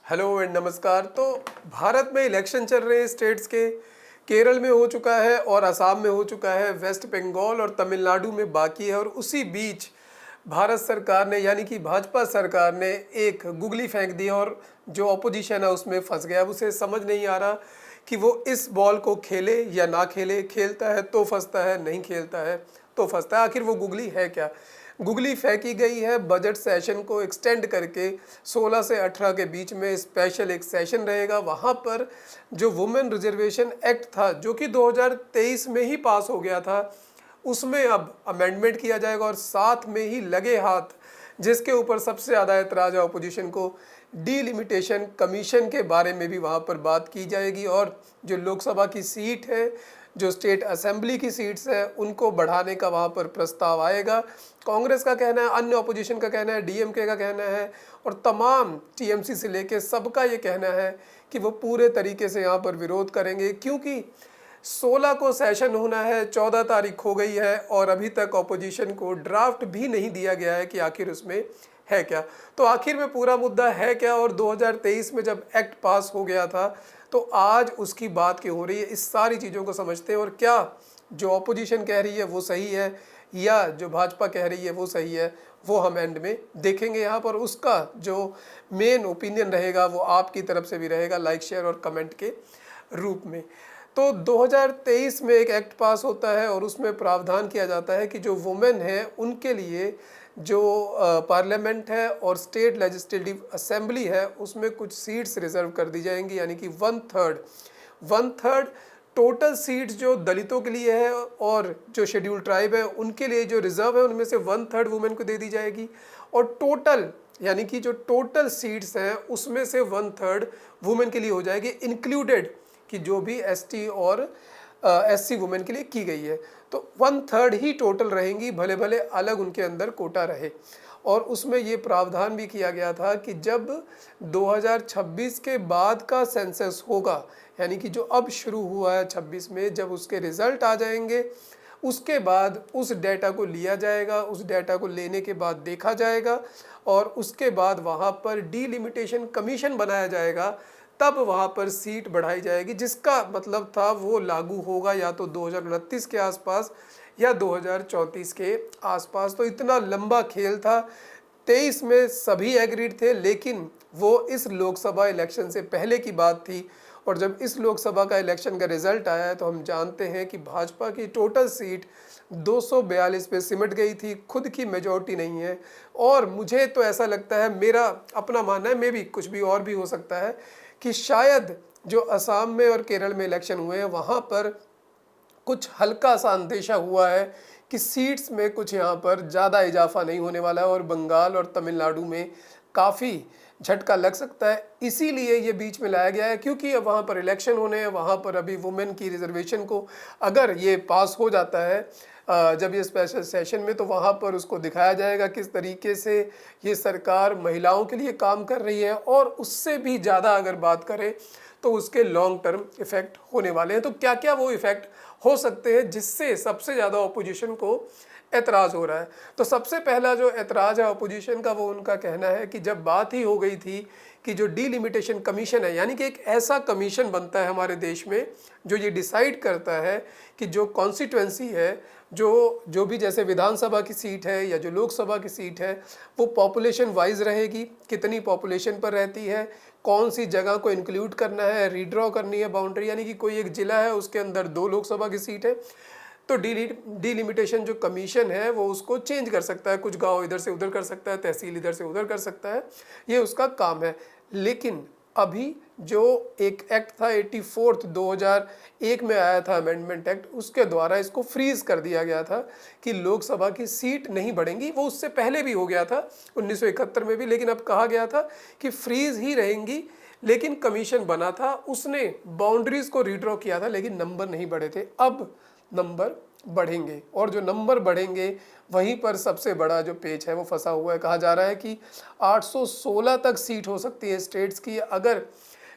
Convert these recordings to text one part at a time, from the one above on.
Hello and नमस्कार। तो भारत में इलेक्शन चल रहे हैं स्टेट्स के। केरल में हो चुका है और असम में हो चुका है, वेस्ट बंगाल और तमिलनाडु में बाकी है। और उसी बीच भारत सरकार ने यानी कि भाजपा सरकार ने एक गुगली फेंक दी और जो ऑपोजिशन है उसमें फंस गया। अब उसे समझ नहीं आ रहा कि वो इस बॉल को खेले या ना खेले। खेलता है तो फंसता है, नहीं खेलता है तो फंसता है। आखिर वो गुगली है क्या? गुगली फेंकी गई है बजट सेशन को एक्सटेंड करके 16 से 18 के बीच में स्पेशल एक सेशन रहेगा। वहाँ पर जो वुमेन रिजर्वेशन एक्ट था जो कि 2023 में ही पास हो गया था, उसमें अब अमेंडमेंट किया जाएगा। और साथ में ही लगे हाथ जिसके ऊपर सबसे ज़्यादा एतराज़ है अपोजिशन को, डीलिमिटेशन कमीशन के बारे में भी वहाँ पर बात की जाएगी। और जो लोकसभा की सीट है, जो स्टेट असेंबली की सीट्स है, उनको बढ़ाने का वहाँ पर प्रस्ताव आएगा। कांग्रेस का कहना है, अन्य अपोजिशन का कहना है, डीएमके का कहना है और तमाम टीएमसी से लेके सबका ये कहना है कि वो पूरे तरीके से यहाँ पर विरोध करेंगे, क्योंकि 16 को सेशन होना है, 14 तारीख हो गई है और अभी तक ऑपोजिशन को ड्राफ्ट भी नहीं दिया गया है कि आखिर उसमें है क्या। तो आखिर में पूरा मुद्दा है क्या, और 2023 में जब एक्ट पास हो गया था तो आज उसकी बात क्यों हो रही है, इस सारी चीज़ों को समझते हैं। और क्या जो ऑपोजिशन कह रही है वो सही है या जो भाजपा कह रही है वो सही है, वो हम एंड में देखेंगे यहाँ पर। उसका जो मेन ओपिनियन रहेगा वो आपकी तरफ से भी रहेगा, लाइक शेयर और कमेंट के रूप में। तो 2023 में एक एक्ट पास होता है और उसमें प्रावधान किया जाता है कि जो वुमेन है उनके लिए जो पार्लियामेंट है और स्टेट लेजिस्लेटिव असेंबली है उसमें कुछ सीट्स रिजर्व कर दी जाएंगी, यानी कि वन थर्ड टोटल सीट्स जो दलितों के लिए है और जो शेड्यूल ट्राइब है उनके लिए जो रिजर्व है उनमें से वन थर्ड वुमेन को दे दी जाएगी। और टोटल यानी कि जो टोटल सीट्स हैं उसमें से वन थर्ड वुमेन के लिए हो जाएगी, इंक्लूडेड कि जो भी एसटी और एससी वुमेन के लिए की गई है। तो वन थर्ड ही टोटल रहेंगी, भले भले अलग उनके अंदर कोटा रहे। और उसमें ये प्रावधान भी किया गया था कि जब 2026 के बाद का सेंसस होगा, यानी कि जो अब शुरू हुआ है 26 में, जब उसके रिजल्ट आ जाएंगे उसके बाद उस डेटा को लिया जाएगा, उस डेटा को लेने के बाद देखा जाएगा और उसके बाद वहाँ पर डीलिमिटेशन कमीशन बनाया जाएगा। तब वहाँ पर सीट बढ़ाई जाएगी, जिसका मतलब था वो लागू होगा या तो 2029 के आसपास या 2034 के आसपास। तो इतना लंबा खेल था। 23 में सभी एग्रीड थे, लेकिन वो इस लोकसभा इलेक्शन से पहले की बात थी। और जब इस लोकसभा का इलेक्शन का रिजल्ट आया है तो हम जानते हैं कि भाजपा की टोटल सीट 242 पे सिमट गई थी, खुद की मेजॉरिटी नहीं है। और मुझे तो ऐसा लगता है, मेरा अपना मानना है, मे भी कुछ भी और भी हो सकता है, कि शायद जो असम में और केरल में इलेक्शन हुए हैं वहाँ पर कुछ हल्का सा अंदेशा हुआ है कि सीट्स में कुछ यहाँ पर ज़्यादा इजाफा नहीं होने वाला है और बंगाल और तमिलनाडु में काफ़ी झटका लग सकता है। इसीलिए ये बीच में लाया गया है, क्योंकि अब वहाँ पर इलेक्शन होने हैं, वहाँ पर अभी वुमेन की रिजर्वेशन को अगर ये पास हो जाता है जब ये स्पेशल सेशन में, तो वहाँ पर उसको दिखाया जाएगा किस तरीके से ये सरकार महिलाओं के लिए काम कर रही है। और उससे भी ज़्यादा अगर बात करें तो उसके लॉन्ग टर्म इफ़ेक्ट होने वाले हैं। तो क्या क्या वो इफ़ेक्ट हो सकते हैं जिससे सबसे ज़्यादा अपोजिशन को एतराज़ हो रहा है? तो सबसे पहला जो एतराज़ है अपोजिशन का, वो उनका कहना है कि जब बात ही हो गई थी कि जो डीलिमिटेशन कमीशन है, यानी कि एक ऐसा कमीशन बनता है हमारे देश में जो ये डिसाइड करता है कि जो कॉन्स्टिट्यूंसी है, जो भी जैसे विधानसभा की सीट है या जो लोकसभा की सीट है, वो पॉपुलेशन वाइज रहेगी, कितनी पॉपुलेशन पर रहती है, कौन सी जगह को इंक्लूड करना है, रीड्रॉ करनी है बाउंड्री, यानी कि कोई एक ज़िला है उसके अंदर 2 लोकसभा की सीट है तो डीलिमिटेशन जो कमीशन है वो उसको चेंज कर सकता है, कुछ गांव इधर से उधर कर सकता है, तहसील इधर से उधर कर सकता है, ये उसका काम है। लेकिन अभी जो एक एक्ट था 84 2001 में आया था अमेंडमेंट एक्ट, उसके द्वारा इसको फ्रीज कर दिया गया था कि लोकसभा की सीट नहीं बढ़ेंगी। वो उससे पहले भी हो गया था 1971 में भी, लेकिन अब कहा गया था कि फ्रीज ही रहेंगी। लेकिन कमीशन बना था, उसने बाउंड्रीज को रीड्रॉ किया था, लेकिन नंबर नहीं बढ़े थे। अब नंबर बढ़ेंगे और जो नंबर बढ़ेंगे वहीं पर सबसे बड़ा जो पेच है वो फंसा हुआ है। कहा जा रहा है कि 816 तक सीट हो सकती है स्टेट्स की, अगर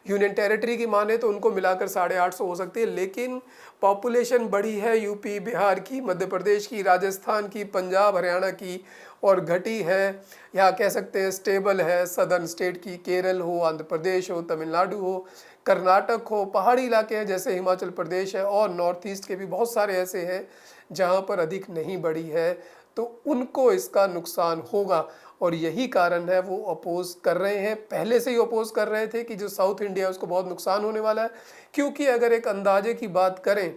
यूनियन टेरिटरी की माने तो उनको मिलाकर 850 हो सकती है। लेकिन पॉपुलेशन बढ़ी है यूपी, बिहार की, मध्य प्रदेश की, राजस्थान की, पंजाब, हरियाणा की और घटी है, या कह सकते हैं स्टेबल है सदर्न स्टेट की, केरल हो, आंध्र प्रदेश हो, तमिलनाडु हो, कर्नाटक हो, पहाड़ी इलाके हैं जैसे हिमाचल प्रदेश है, और नॉर्थ ईस्ट के भी बहुत सारे ऐसे हैं जहाँ पर अधिक नहीं बढ़ी है, तो उनको इसका नुकसान होगा। और यही कारण है वो अपोज कर रहे हैं, पहले से ही अपोज कर रहे थे कि जो साउथ इंडिया है उसको बहुत नुकसान होने वाला है। क्योंकि अगर एक अंदाजे की बात करें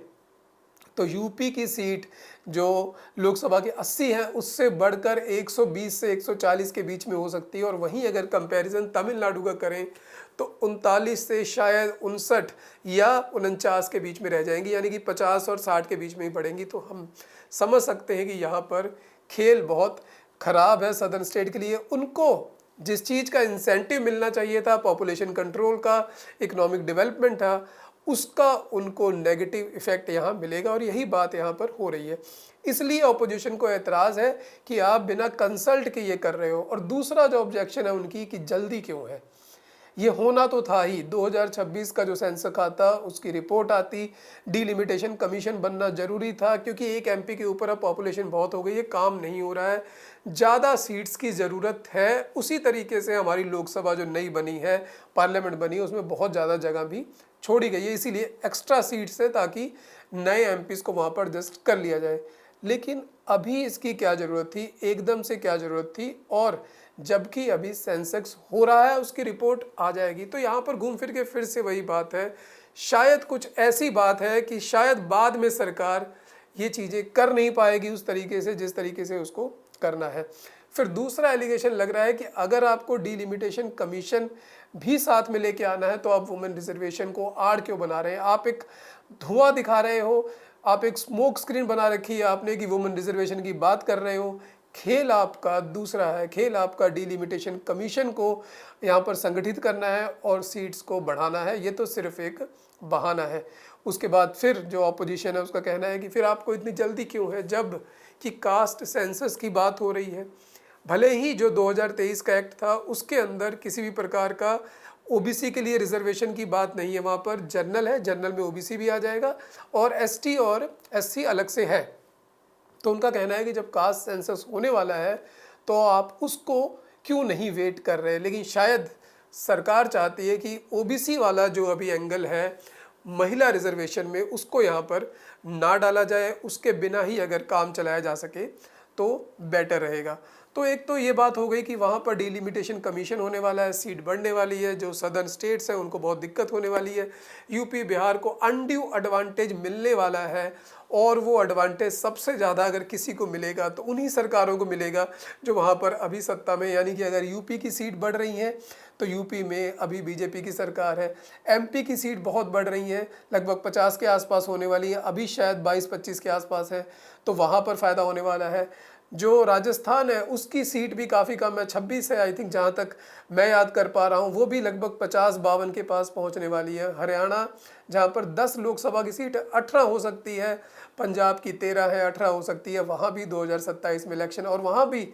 तो यूपी की सीट जो लोकसभा की 80 है उससे बढ़कर 120 से 140 के बीच में हो सकती है, और वहीं अगर कंपैरिजन तमिलनाडु का करें तो 39 से शायद 59 या 49 के बीच में रह जाएंगी, यानी कि 50 और 60 के बीच में ही पड़ेंगी। तो हम समझ सकते हैं कि यहाँ पर खेल बहुत खराब है सदर्न स्टेट के लिए। उनको जिस चीज़ का इंसेंटिव मिलना चाहिए था, पॉपुलेशन कंट्रोल का, इकोनॉमिक डेवलपमेंट था, उसका उनको नेगेटिव इफेक्ट यहाँ मिलेगा, और यही बात यहाँ पर हो रही है। इसलिए अपोजिशन को एतराज़ है कि आप बिना कंसल्ट के ये कर रहे हो। और दूसरा जो ऑब्जेक्शन है उनकी कि जल्दी क्यों है, ये होना तो था ही। 2026 का जो सेंसस आता उसकी रिपोर्ट आती, डिलिमिटेशन कमीशन बनना जरूरी था, क्योंकि एक एमपी के ऊपर अब पॉपुलेशन बहुत हो गई है, काम नहीं हो रहा है, ज़्यादा सीट्स की ज़रूरत है। उसी तरीके से हमारी लोकसभा जो नई बनी है, पार्लियामेंट बनी है, उसमें बहुत ज़्यादा जगह भी छोड़ी गई है, इसीलिए एक्स्ट्रा सीट्स है ताकि नए एमपीज़ को वहाँ पर एडजस्ट कर लिया जाए। लेकिन अभी इसकी क्या ज़रूरत थी, एकदम से क्या ज़रूरत थी, और जबकि अभी सेंसेक्स हो रहा है, उसकी रिपोर्ट आ जाएगी। तो यहाँ पर घूम फिर के फिर से वही बात है, शायद कुछ ऐसी बात है कि शायद बाद में सरकार ये चीज़ें कर नहीं पाएगी उस तरीके से जिस तरीके से उसको करना है। फिर दूसरा एलिगेशन लग रहा है कि अगर आपको डिलिमिटेशन कमीशन भी साथ में लेके आना है तो आप वुमेन रिजर्वेशन को आड़ क्यों बना रहे हैं? आप एक धुआं दिखा रहे हो, आप एक स्मोक स्क्रीन बना रखी है आपने कि वुमेन रिजर्वेशन की बात कर रहे हो। खेल आपका दूसरा है, खेल आपका डिलिमिटेशन कमीशन को यहाँ पर संगठित करना है और सीट्स को बढ़ाना है। ये तो सिर्फ एक बहाना है। उसके बाद फिर जो अपोजिशन है उसका कहना है कि फिर आपको इतनी जल्दी क्यों है, जब कि कास्ट सेंसस की बात हो रही है। भले ही जो 2023 का एक्ट था उसके अंदर किसी भी प्रकार का ओबीसी के लिए रिजर्वेशन की बात नहीं है, वहाँ पर जनरल है, जनरल में ओबीसी भी आ जाएगा, और एसटी और एससी अलग से है। तो उनका कहना है कि जब कास्ट सेंसस होने वाला है तो आप उसको क्यों नहीं वेट कर रहे। लेकिन शायद सरकार चाहती है कि ओबीसी वाला जो अभी एंगल है महिला रिजर्वेशन में, उसको यहाँ पर ना डाला जाए, उसके बिना ही अगर काम चलाया जा सके तो बेटर रहेगा। तो एक तो ये बात हो गई कि वहाँ पर डिलिमिटेशन कमीशन होने वाला है, सीट बढ़ने वाली है, जो सदर्न स्टेट्स हैं उनको बहुत दिक्कत होने वाली है, यूपी बिहार को अनड्यू एडवांटेज मिलने वाला है, और वो एडवांटेज सबसे ज़्यादा अगर किसी को मिलेगा तो उन्हीं सरकारों को मिलेगा जो वहाँ पर अभी सत्ता में। यानी कि अगर यूपी की सीट बढ़ रही है तो यूपी में अभी बीजेपी की सरकार है, एमपी की सीट बहुत बढ़ रही है, लगभग 50 के आसपास होने वाली है, अभी शायद 22-25 के आसपास है, तो वहाँ पर फ़ायदा होने वाला है। जो राजस्थान है उसकी सीट भी काफ़ी कम है, 26 है आई थिंक, जहाँ तक मैं याद कर पा रहा हूँ, वो भी लगभग 50-52 के पास पहुँचने वाली है। हरियाणा जहाँ पर 10 लोकसभा की सीट 18 हो सकती है, पंजाब की 13 है, 18 हो सकती है, वहाँ भी 2027 में इलेक्शन, और वहाँ भी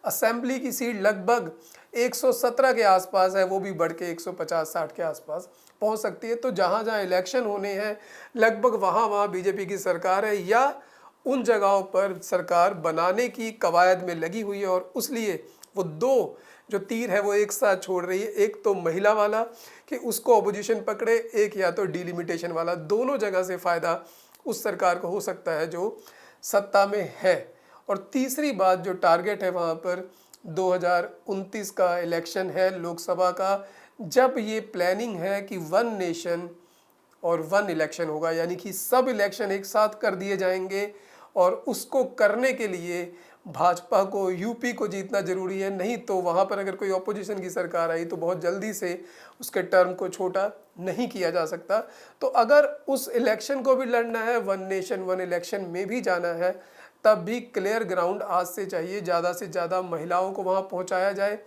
असेंबली की सीट लगभग 117 के आसपास है, वो भी बढ़ के 150-60 के आसपास पहुँच सकती है। तो जहाँ जहाँ इलेक्शन होने हैं लगभग वहाँ बीजेपी की सरकार है, या उन जगहों पर सरकार बनाने की कवायद में लगी हुई है, और उसलिए वो दो जो तीर है वो एक साथ छोड़ रही है, एक तो महिला वाला कि उसको अपोजिशन पकड़े, एक या तो डिलिमिटेशन वाला। दोनों जगह से फ़ायदा उस सरकार को हो सकता है जो सत्ता में है। और तीसरी बात जो टारगेट है वहाँ पर 2029 का इलेक्शन है लोकसभा का, जब ये प्लानिंग है कि 1 नेशन और 1 इलेक्शन होगा, यानी कि सब इलेक्शन एक साथ कर दिए जाएंगे, और उसको करने के लिए भाजपा को यूपी को जीतना जरूरी है, नहीं तो वहाँ पर अगर कोई ऑपोजिशन की सरकार आई तो बहुत जल्दी से उसके टर्म को छोटा नहीं किया जा सकता। तो अगर उस इलेक्शन को भी लड़ना है, 1 नेशन 1 इलेक्शन में भी जाना है, तब भी क्लियर ग्राउंड आज से चाहिए, ज़्यादा से ज़्यादा महिलाओं को वहाँ पहुँचाया जाए।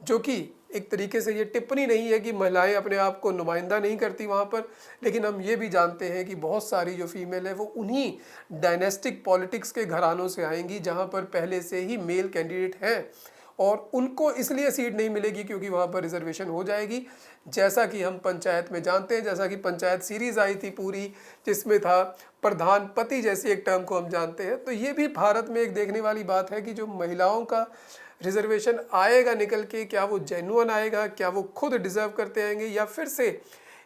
जो कि एक तरीके से ये टिप्पणी नहीं है कि महिलाएं अपने आप को नुमाइंदा नहीं करती वहाँ पर, लेकिन हम ये भी जानते हैं कि बहुत सारी जो फीमेल है वो उन्हीं डायनेस्टिक पॉलिटिक्स के घरानों से आएंगी जहाँ पर पहले से ही मेल कैंडिडेट हैं, और उनको इसलिए सीट नहीं मिलेगी क्योंकि वहाँ पर रिजर्वेशन हो जाएगी, जैसा कि हम पंचायत में जानते हैं, जैसा कि पंचायत सीरीज आई थी पूरी, जिसमें था प्रधान पति जैसी एक टर्म को हम जानते हैं। तो ये भी भारत में एक देखने वाली बात है कि जो महिलाओं का रिजर्वेशन आएगा निकल के, क्या वो जेन्युइन आएगा, क्या वो खुद डिजर्व करते आएंगे, या फिर से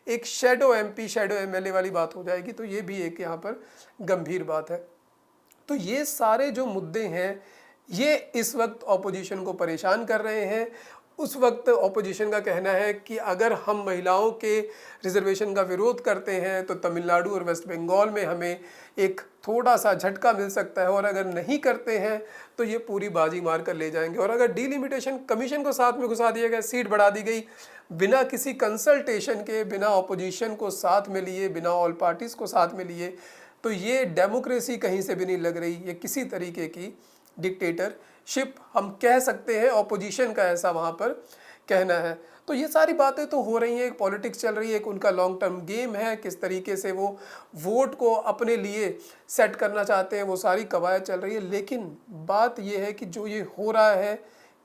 एक शैडो एमपी शैडो एमएलए वाली बात हो जाएगी। तो ये भी एक यहाँ पर गंभीर बात है। तो ये सारे जो मुद्दे हैं ये इस वक्त ऑपोजिशन को परेशान कर रहे हैं। उस वक्त ऑपोजिशन का कहना है कि अगर हम महिलाओं के रिजर्वेशन का विरोध करते हैं तो तमिलनाडु और वेस्ट बंगाल में हमें एक थोड़ा सा झटका मिल सकता है, और अगर नहीं करते हैं तो ये पूरी बाजी मार कर ले जाएंगे। और अगर डिलिमिटेशन कमीशन को साथ में घुसा दिया गया, सीट बढ़ा दी गई बिना किसी कंसल्टेशन के, बिना ऑपोजिशन को साथ में लिए, बिना ऑल पार्टीज़ को साथ में लिए, तो ये डेमोक्रेसी कहीं से भी नहीं लग रही, ये किसी तरीके की डिक्टेटरशिप हम कह सकते हैं। ऑपोजिशन का ऐसा वहाँ पर कहना है। तो ये सारी बातें तो हो रही हैं, एक पॉलिटिक्स चल रही है, एक उनका लॉन्ग टर्म गेम है, किस तरीके से वो वोट को अपने लिए सेट करना चाहते हैं, वो सारी कवायद चल रही है। लेकिन बात ये है कि जो ये हो रहा है,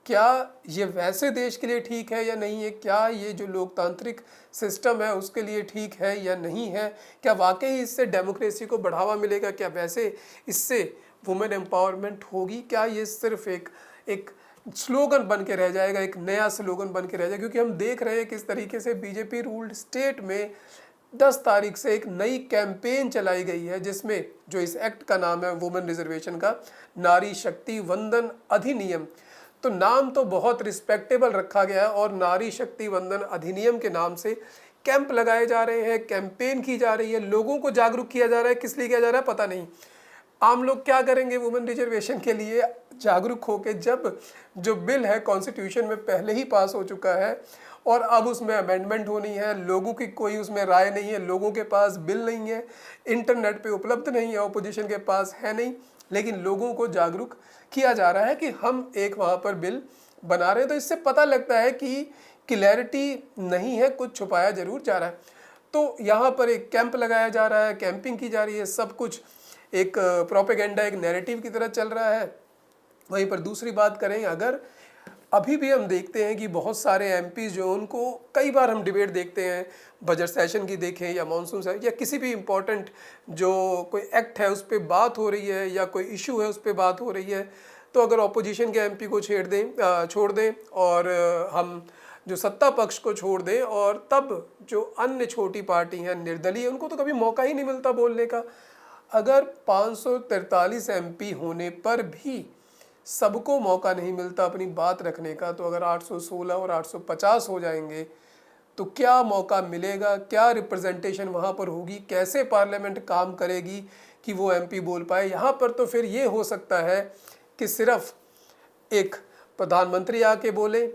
क्या ये वैसे देश के लिए ठीक है या नहीं है, क्या ये जो लोकतांत्रिक सिस्टम है उसके लिए ठीक है या नहीं है, क्या वाकई इससे डेमोक्रेसी को बढ़ावा मिलेगा, क्या वैसे इससे वुमेन एम्पावरमेंट होगी, क्या ये सिर्फ एक स्लोगन बन के रह जाएगा, एक नया स्लोगन बन के रह जाएगा। क्योंकि हम देख रहे हैं किस तरीके से बीजेपी रूल्ड स्टेट में 10 तारीख से एक नई कैंपेन चलाई गई है, जिसमें जो इस एक्ट का नाम है वुमेन रिजर्वेशन का, नारी शक्ति वंदन अधिनियम। तो नाम तो बहुत रिस्पेक्टेबल रखा गया है, और नारी शक्ति वंदन अधिनियम के नाम से कैंप लगाए जा रहे हैं, कैंपेन की जा रही है, लोगों को जागरूक किया जा रहा है। किस लिए किया जा रहा है पता नहीं। आम लोग क्या करेंगे वुमेन रिजर्वेशन के लिए जागरूक होकर, जब जो बिल है कॉन्स्टिट्यूशन में पहले ही पास हो चुका है और अब उसमें अमेंडमेंट होनी है। लोगों की कोई उसमें राय नहीं है, लोगों के पास बिल नहीं है, इंटरनेट पे उपलब्ध नहीं है, ऑपोजिशन के पास है नहीं, लेकिन लोगों को जागरूक किया जा रहा है कि हम एक वहाँ पर बिल बना रहे हैं। तो इससे पता लगता है कि क्लैरिटी नहीं है, कुछ छुपाया जरूर जा रहा है। तो यहाँ पर एक कैंप लगाया जा रहा है, कैंपिंग की जा रही है, सब कुछ एक प्रोपेगेंडा, एक नैरेटिव की तरह चल रहा है। वहीं पर दूसरी बात करें, अगर अभी भी हम देखते हैं कि बहुत सारे एमपी जो, उनको कई बार हम डिबेट देखते हैं, बजट सेशन की देखें या मानसून से, या किसी भी इम्पोर्टेंट जो कोई एक्ट है उस पर बात हो रही है या कोई इशू है उस पर बात हो रही है, तो अगर ऑपोजिशन के एमपी को छोड़ दें और हम जो सत्ता पक्ष को छोड़ दें, और तब जो अन्य छोटी पार्टी हैं, निर्दलीय, उनको तो कभी मौका ही नहीं मिलता बोलने का। अगर 543 एमपी होने पर भी सबको मौका नहीं मिलता अपनी बात रखने का, तो अगर 816 और 850 हो जाएंगे तो क्या मौका मिलेगा, क्या रिप्रेजेंटेशन वहाँ पर होगी, कैसे पार्लियामेंट काम करेगी कि वो एमपी बोल पाए। यहाँ पर तो फिर ये हो सकता है कि सिर्फ एक प्रधानमंत्री आके बोले,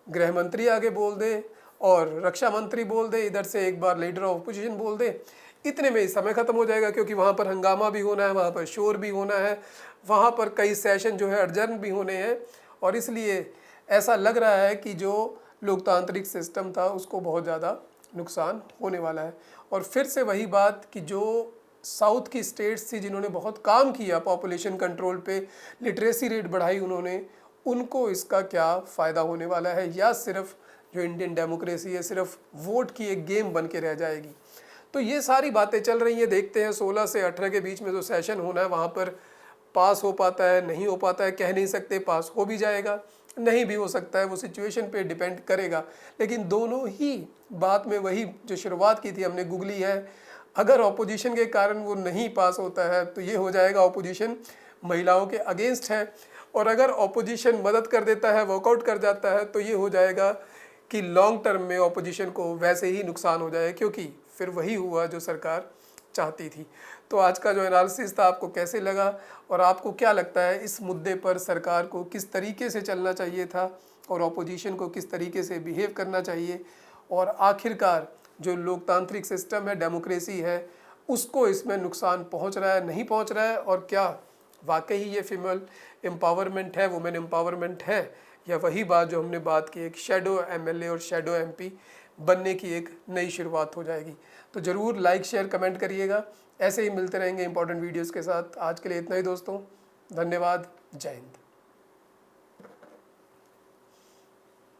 गृह मंत्री आगे बोल दे और रक्षा मंत्री बोल दे, इधर से एक बार लीडर ऑफ अपोजिशन बोल दे, इतने में ही समय खत्म हो जाएगा। क्योंकि वहाँ पर हंगामा भी होना है, वहाँ पर शोर भी होना है, वहाँ पर कई सेशन जो है अडजर्न भी होने हैं, और इसलिए ऐसा लग रहा है कि जो लोकतांत्रिक सिस्टम था उसको बहुत ज़्यादा नुकसान होने वाला है। और फिर से वही बात कि जो साउथ की स्टेट्स थी जिन्होंने बहुत काम किया पॉपुलेशन कंट्रोल पे, लिटरेसी रेट बढ़ाई उन्होंने, उनको इसका क्या फ़ायदा होने वाला है, या सिर्फ जो इंडियन डेमोक्रेसी है सिर्फ वोट की एक गेम बन के रह जाएगी। तो ये सारी बातें चल रही हैं। देखते हैं 16 से 18 के बीच में जो सेशन होना है वहाँ पर पास हो पाता है, नहीं हो पाता है, कह नहीं सकते। पास हो भी जाएगा, नहीं भी हो सकता है, वो सिचुएशन पे डिपेंड करेगा। लेकिन दोनों ही बात में वही जो शुरुआत की थी हमने गुगली है, अगर ऑपोजिशन के कारण वो नहीं पास होता है तो ये हो जाएगा ऑपोजिशन महिलाओं के अगेंस्ट है, और अगर ऑपोजिशन मदद कर देता है, वर्कआउट कर जाता है, तो ये हो जाएगा कि लॉन्ग टर्म में ऑपोजिशन को वैसे ही नुकसान हो जाए, क्योंकि फिर वही हुआ जो सरकार चाहती थी। तो आज का जो एनालिसिस था आपको कैसे लगा, और आपको क्या लगता है इस मुद्दे पर सरकार को किस तरीके से चलना चाहिए था और ऑपोजिशन को किस तरीके से बिहेव करना चाहिए, और आखिरकार जो लोकतांत्रिक सिस्टम है, डेमोक्रेसी है, उसको इसमें नुकसान पहुंच रहा है, नहीं पहुंच रहा है, और क्या वाकई ये फीमेल एम्पावरमेंट है, वुमेन एम्पावरमेंट है, या वही बात जो हमने बात की, एक शैडो एमएलए और शैडो एमपी बनने की एक नई शुरुआत हो जाएगी। तो ज़रूर लाइक शेयर कमेंट करिएगा, ऐसे ही मिलते रहेंगे इंपॉर्टेंट वीडियोज़ के साथ। आज के लिए इतना ही दोस्तों, धन्यवाद, जय हिंद।